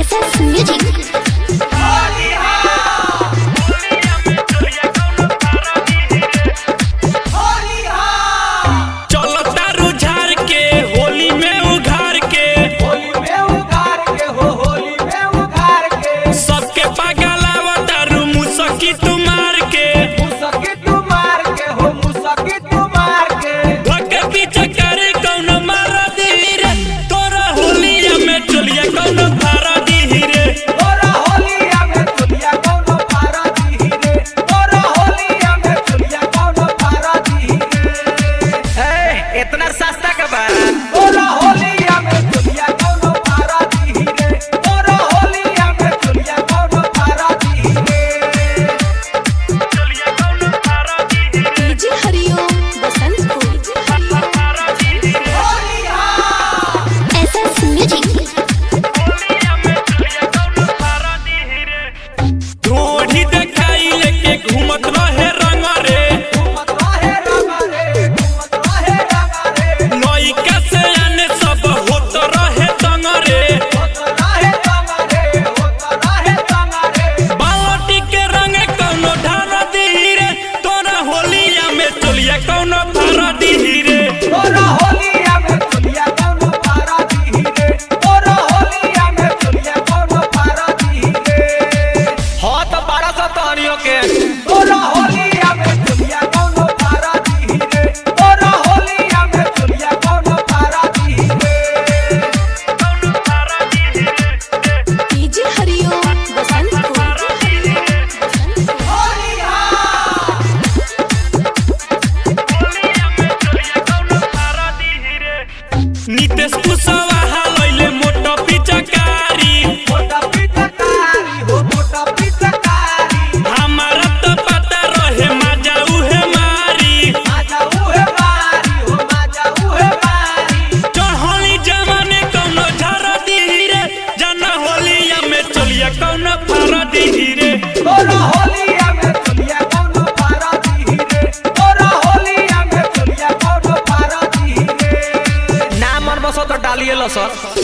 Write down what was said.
SS Music। इतना सस्ता का बोला होलिया में चुलिया कौनो फारा दी रे। बोला होलिया में चुलिया कौनो फारा दी रे। चुलिया कौनो फारा दी रे। डीजे हरिओम बसंतपुर। होलिया SS Music। होलिया में चुलिया कौनो फारा दी रे। ढोढ़ी देखाई लेके घूमत रहे रंग रे। कौनो फारा दी रे। बोला होलिया में चुलिया कौनो फारा दी रे। बोला होलिया में चुलिया कौनो फारा दी रे। हो तो 1200 तहनियों के बोला होलिया में चुलिया कौनो फारा दी रे। बोला होलिया में चुलिया कौनो फारा दी रे। कौनो फारा दी रे। डीजे हरिओम बसंतपुर। होलिया नीतीश कुशवाहा लइले मोटा पिचकारी। मोटा पिचकारी हो मोटा पिचकारी। हमारा तो पता रहे मजा उहे मारी। माजा उहे मारी हो माजा उहे मारी। चढ़ली जमाने कौनो झारा दी रे। जाना होलिया में चलिया कौनो फारा दी रे। बोला होलिया में चुलिया कौनो फारा दी रे। बोला होलिया में चुलिया कौनो फारा दी रे। ना मन बसो तो डालिए लो सर।